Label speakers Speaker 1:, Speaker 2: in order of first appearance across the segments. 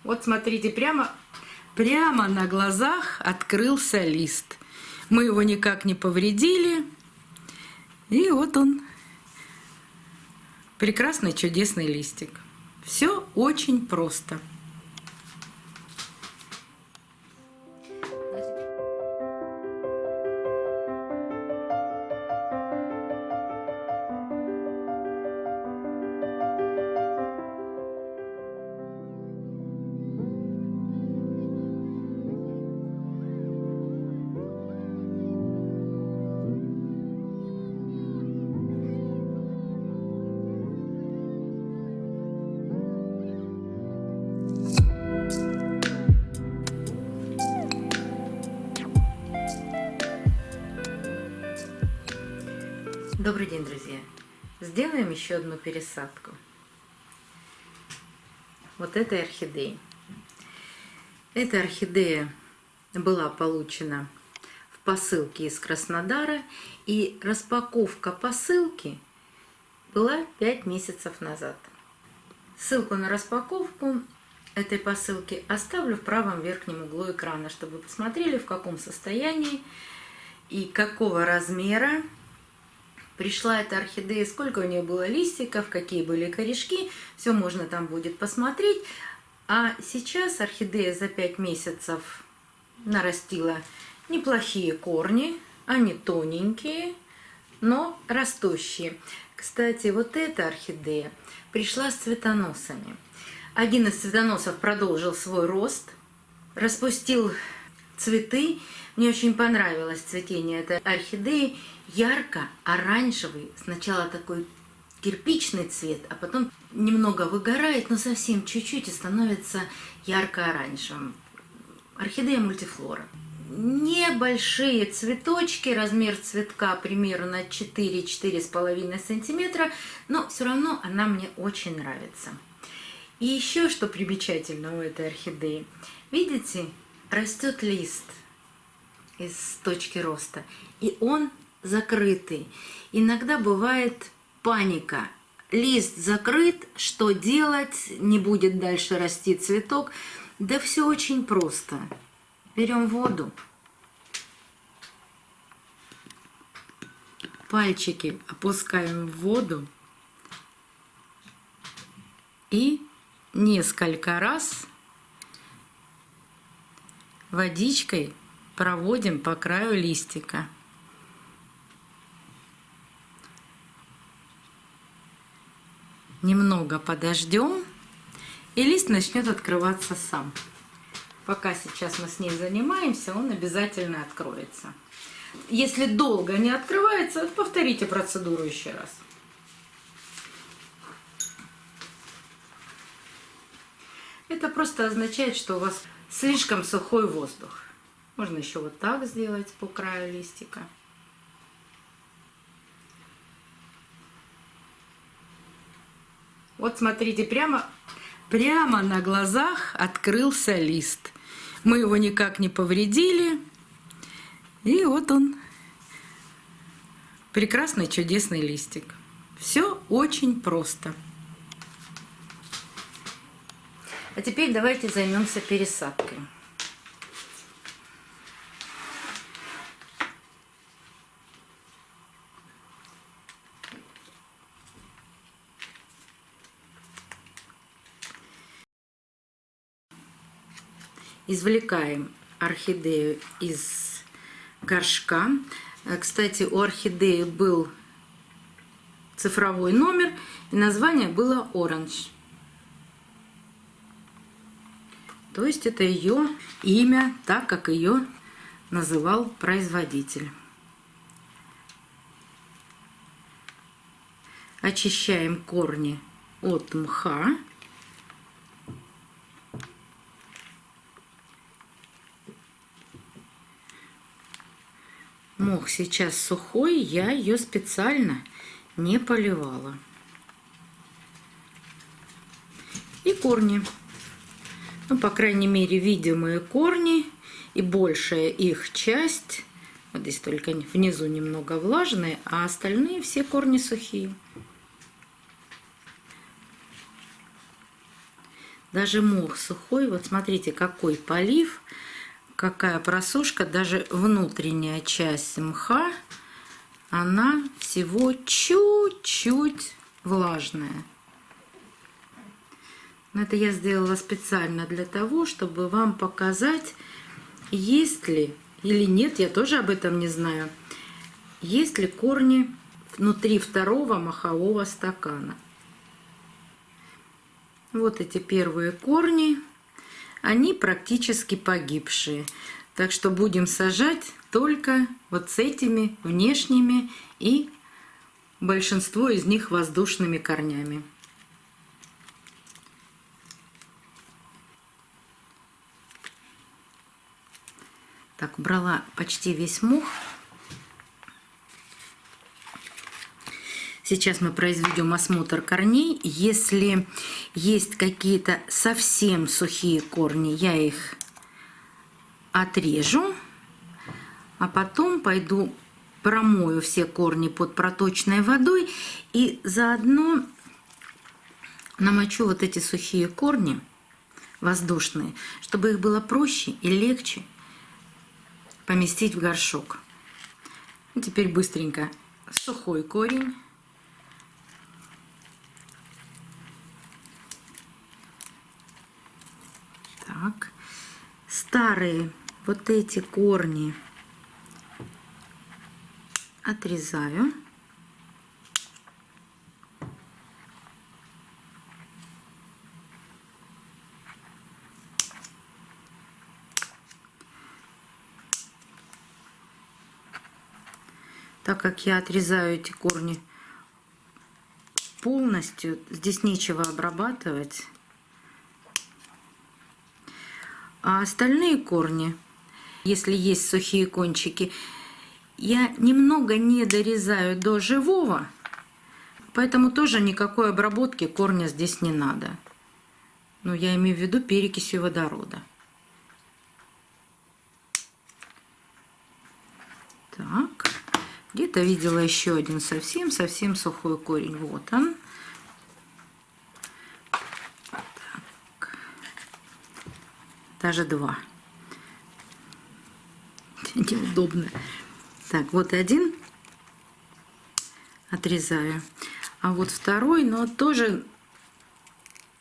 Speaker 1: Вот смотрите, прямо на глазах открылся лист. Мы его никак не повредили. И вот он, прекрасный, чудесный листик. Все очень просто. Добрый день, друзья! Сделаем еще одну пересадку вот этой орхидеи. Эта орхидея была получена в посылке из Краснодара, и распаковка посылки была 5 месяцев назад. Ссылку на распаковку этой посылки оставлю в правом верхнем углу экрана, чтобы вы посмотрели, в каком состоянии и какого размера пришла эта орхидея, сколько у нее было листиков, какие были корешки. Все можно там будет посмотреть. А сейчас орхидея за 5 месяцев нарастила неплохие корни. Они тоненькие, но растущие. Кстати, вот эта орхидея пришла с цветоносами. Один из цветоносов продолжил свой рост, распустил цветы. Мне очень понравилось цветение этой орхидеи. Ярко-оранжевый, сначала такой кирпичный цвет, а потом немного выгорает, но совсем чуть-чуть и становится ярко-оранжевым. Орхидея мультифлора. Небольшие цветочки, размер цветка примерно 4-4,5 сантиметра, но все равно она мне очень нравится. И еще что примечательно у этой орхидеи. Видите, растет лист из точки роста, и он закрытый. Иногда бывает паника. Лист закрыт, что делать? Не будет дальше расти цветок. Да все очень просто. Берем воду, пальчики опускаем в воду и несколько раз водичкой проводим по краю листика. Немного подождем, и лист начнет открываться сам. Пока сейчас мы с ней занимаемся, он обязательно откроется. Если долго не открывается, повторите процедуру еще раз. Это просто означает, что у вас слишком сухой воздух. Можно еще вот так сделать по краю листика. Вот смотрите, прямо на глазах открылся лист. Мы его никак не повредили. И вот он, прекрасный, чудесный листик. Все очень просто. А теперь давайте займемся пересадкой. Извлекаем орхидею из горшка. Кстати, у орхидеи был цифровой номер, и название было Orange. То есть это ее имя, так как ее называл производитель. Очищаем корни от мха. Мох сейчас сухой, я ее специально не поливала. И корни. Ну, по крайней мере, видимые корни и большая их часть. Вот здесь только внизу немного влажные, а остальные все корни сухие. Даже мох сухой. Вот смотрите, какой полив, какая просушка. Даже внутренняя часть мха, она всего чуть-чуть влажная. Но это я сделала специально для того, чтобы вам показать, есть ли или нет, я тоже об этом не знаю, есть ли корни внутри второго мохового стакана. Вот эти первые корни, они практически погибшие. Так что будем сажать только вот с этими внешними и большинство из них воздушными корнями. Так, убрала почти весь мох. Сейчас мы произведем осмотр корней. Если есть какие-то совсем сухие корни, я их отрежу, а потом пойду промою все корни под проточной водой и заодно намочу вот эти сухие корни воздушные, чтобы их было проще и легче поместить в горшок. И теперь быстренько сухой корень. Так. Старые вот эти корни отрезаю. Так как я отрезаю эти корни полностью, здесь нечего обрабатывать. А остальные корни, если есть сухие кончики, я немного не дорезаю до живого, поэтому тоже никакой обработки корня здесь не надо. Но я имею в виду перекисью водорода. Так. Где-то видела еще один совсем сухой корень. Вот он. Так. Даже два. Неудобно. Так, вот один отрезаю. А вот второй, но тоже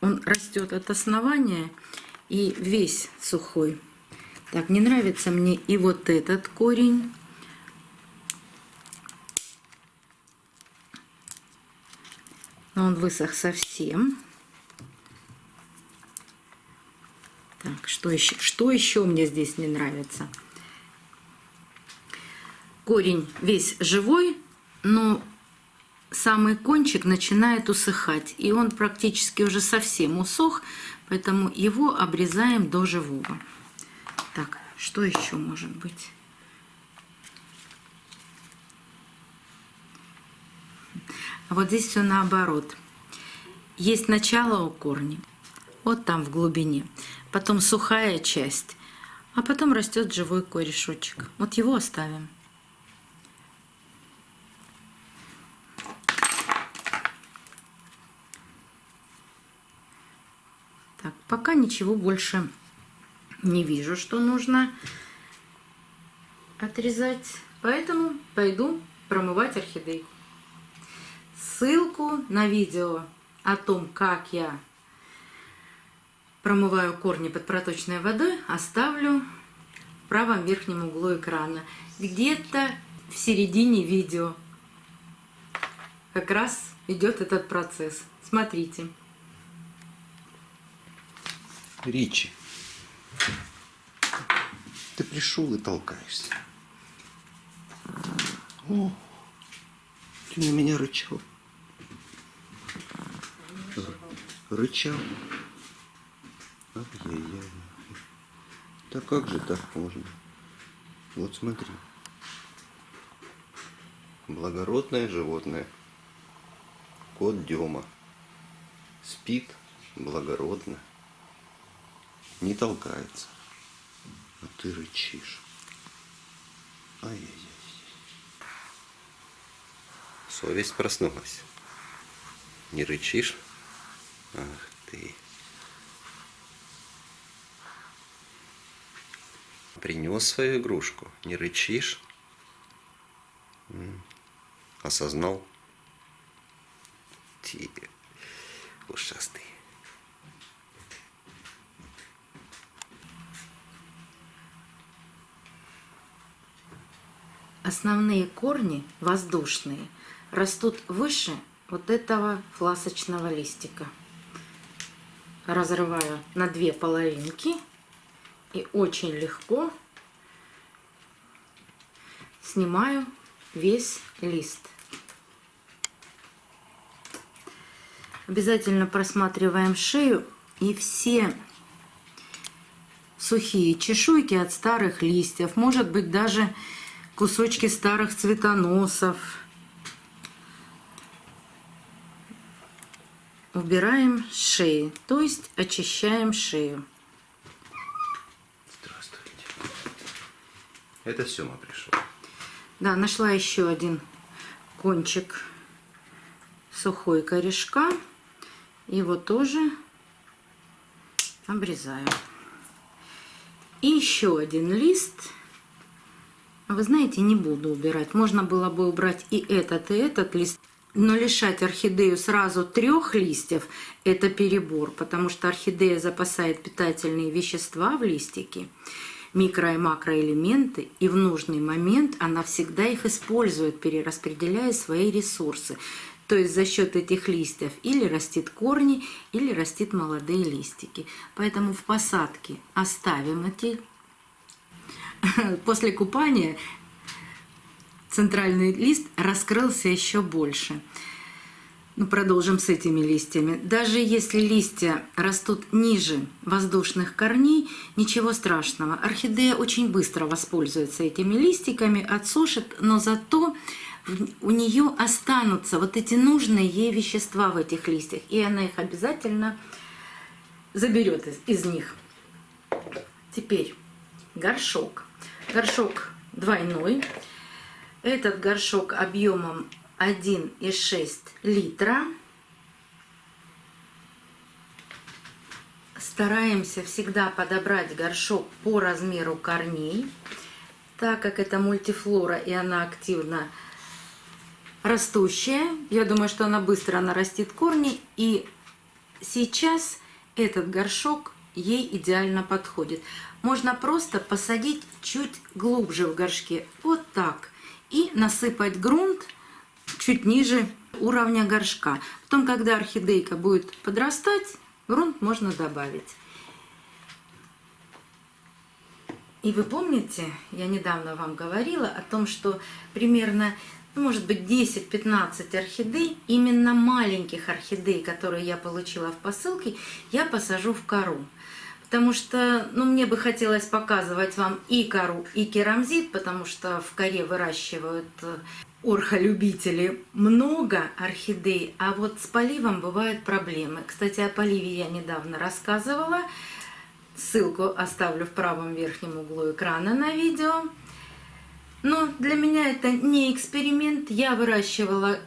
Speaker 1: он растет от основания и весь сухой. Так, не нравится мне и вот этот корень. Но он высох совсем. Так, что еще мне здесь не нравится? Корень весь живой, но самый кончик начинает усыхать. И он практически уже совсем усох, поэтому его обрезаем до живого. Так, что еще может быть? А вот здесь все наоборот. Есть начало у корня, вот там в глубине, потом сухая часть, а потом растет живой корешочек. Вот его оставим. Так, пока ничего больше не вижу, что нужно отрезать, поэтому пойду промывать орхидейку. Ссылку на видео о том, как я промываю корни под проточной водой, оставлю в правом верхнем углу экрана. Где-то в середине видео как раз идет этот процесс. Смотрите.
Speaker 2: Ричи, ты пришел и толкаешься. О, ты на меня рычал. Рычал. Ай-яй-яй. Да как же так можно? Вот смотри. Благородное животное. Кот Дема. Спит благородно. Не толкается. А ты рычишь. Ай-яй-яй. Совесть проснулась. Не рычишь? Ах ты. Принес свою игрушку. Не рычишь. Осознал. Ты ушастый.
Speaker 1: Основные корни воздушные растут выше вот этого фласочного листика. Разрываю на две половинки и очень легко снимаю весь лист. Обязательно просматриваем шею и все сухие чешуйки от старых листьев, может быть даже кусочки старых цветоносов. Убираем с шеи, то есть очищаем шею.
Speaker 2: Здравствуйте. Это Сёма пришел.
Speaker 1: Да, нашла еще один кончик сухой корешка. Его тоже обрезаю. И еще один лист. Вы знаете, не буду убирать. Можно было бы убрать и этот лист. Но лишать орхидею сразу 3 листьев – это перебор, потому что орхидея запасает питательные вещества в листике, микро- и макроэлементы, и в нужный момент она всегда их использует, перераспределяя свои ресурсы. То есть за счет этих листьев или растит корни, или растит молодые листики. Поэтому в посадке оставим эти. После купания центральный лист раскрылся еще больше. Ну, продолжим с этими листьями. Даже если листья растут ниже воздушных корней, ничего страшного. Орхидея очень быстро воспользуется этими листиками, отсушит, но зато у нее останутся вот эти нужные ей вещества в этих листьях, и она их обязательно заберет из них. Теперь горшок. Горшок двойной. Этот горшок объемом 1,6 литра. Стараемся всегда подобрать горшок по размеру корней, так как это мультифлора и она активно растущая. Я думаю, что она быстро нарастит корни, и сейчас этот горшок ей идеально подходит. Можно просто посадить чуть глубже в горшке, вот так, и насыпать грунт чуть ниже уровня горшка. Потом, когда орхидейка будет подрастать, грунт можно добавить. И вы помните, я недавно вам говорила о том, что примерно, может быть, 10-15 орхидей, именно маленьких орхидей, которые я получила в посылке, я посажу в кору. Потому что, мне бы хотелось показывать вам и кору, и керамзит, потому что в коре выращивают орхолюбители много орхидей, а вот с поливом бывают проблемы. Кстати, о поливе я недавно рассказывала. Ссылку оставлю в правом верхнем углу экрана на видео. Но для меня это не эксперимент. Я выращивала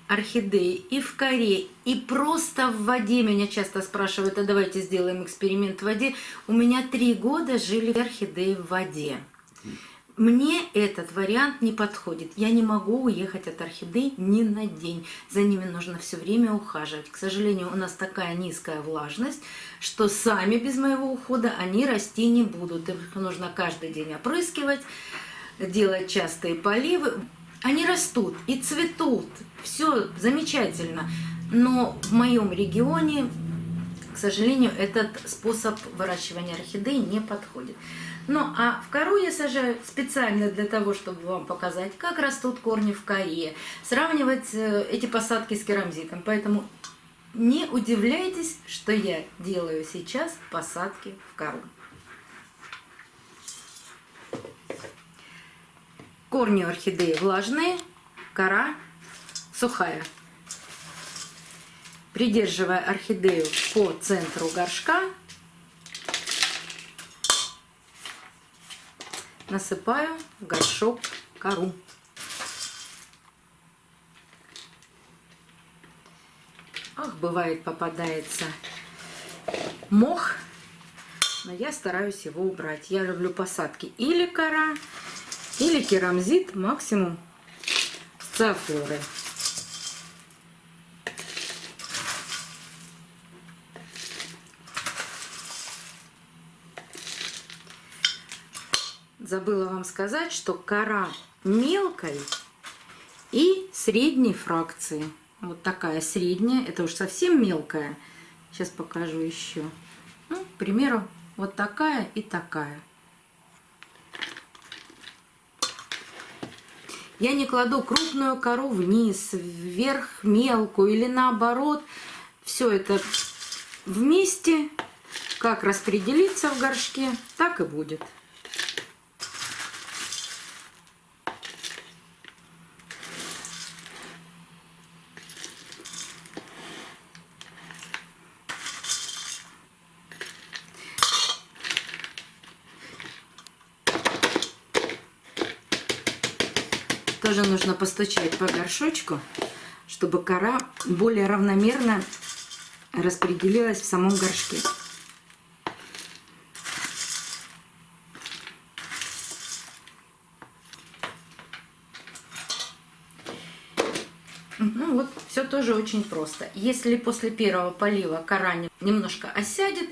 Speaker 1: орхидеи и в коре, и просто в воде. Меня часто спрашивают, а давайте сделаем эксперимент в воде. У меня 3 года жили орхидеи в воде. Мне этот вариант не подходит. Я не могу уехать от орхидей ни на день. За ними нужно все время ухаживать. К сожалению, у нас такая низкая влажность, что сами без моего ухода они расти не будут. Их нужно каждый день опрыскивать, делать частые поливы. Они растут и цветут. Все замечательно. Но в моем регионе, к сожалению, этот способ выращивания орхидей не подходит. Ну, а в кору я сажаю специально для того, чтобы вам показать, как растут корни в коре, сравнивать эти посадки с керамзитом. Поэтому не удивляйтесь, что я делаю сейчас посадки в кору. Корни орхидеи влажные, кора сухая. Придерживая орхидею по центру горшка, насыпаю в горшок кору. Ах, бывает попадается мох, но я стараюсь его убрать. Я люблю посадки или кора, или керамзит, максимум сцеофоры. Забыла вам сказать, что кора мелкой и средней фракции. Вот такая средняя, это уж совсем мелкая. Сейчас покажу еще. Ну, к примеру, вот такая и такая. Я не кладу крупную кору вниз, вверх мелкую или наоборот. Все это вместе, как распределится в горшке, так и будет. Тоже нужно постучать по горшочку, чтобы кора более равномерно распределилась в самом горшке. Ну вот, все тоже очень просто. Если после первого полива кора немножко осядет,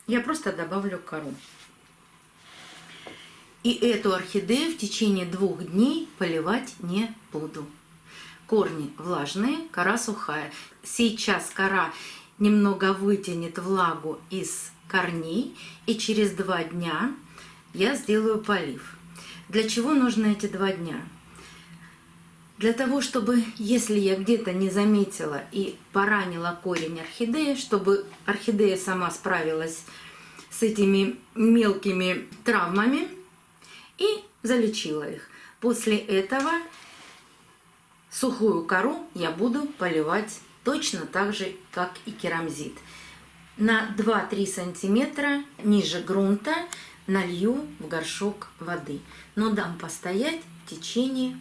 Speaker 1: я просто добавлю кору. И эту орхидею в течение 2 дней поливать не буду. Корни влажные, кора сухая. Сейчас кора немного вытянет влагу из корней, и через 2 дня я сделаю полив. Для чего нужны эти 2 дня? Для того, чтобы, если я где-то не заметила и поранила корень орхидеи, чтобы орхидея сама справилась с этими мелкими травмами и залечила их. После этого сухую кору я буду поливать точно так же, как и керамзит. На 2-3 сантиметра ниже грунта налью в горшок воды, но дам постоять в течение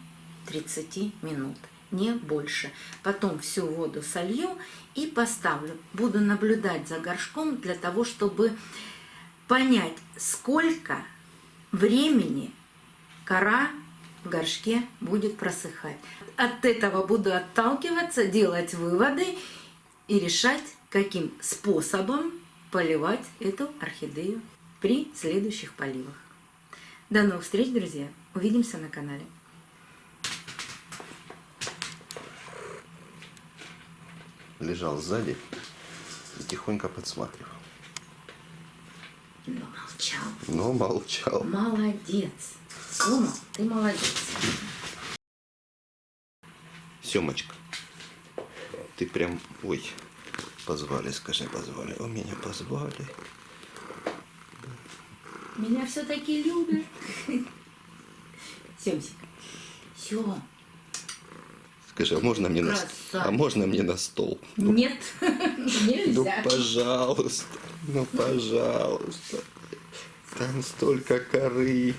Speaker 1: 30 минут, не больше. Потом всю воду солью и поставлю. Буду наблюдать за горшком для того, чтобы понять, сколько времени кора в горшке будет просыхать. От этого буду отталкиваться, делать выводы и решать, каким способом поливать эту орхидею при следующих поливах. До новых встреч, друзья! Увидимся на канале.
Speaker 2: Лежал сзади и тихонько подсматривал.
Speaker 1: Но молчал.
Speaker 2: Но молчал.
Speaker 1: Молодец. Рома, ты молодец.
Speaker 2: Семочка, ты прям... Ой, позвали, скажи, позвали. О, меня позвали.
Speaker 1: Меня все-таки любят. Семсик. Сем.
Speaker 2: Скажи, а можно мне
Speaker 1: Красавец.
Speaker 2: на стол?
Speaker 1: Нет,
Speaker 2: Ну,
Speaker 1: нельзя.
Speaker 2: пожалуйста, ну, пожалуйста. Там столько коры.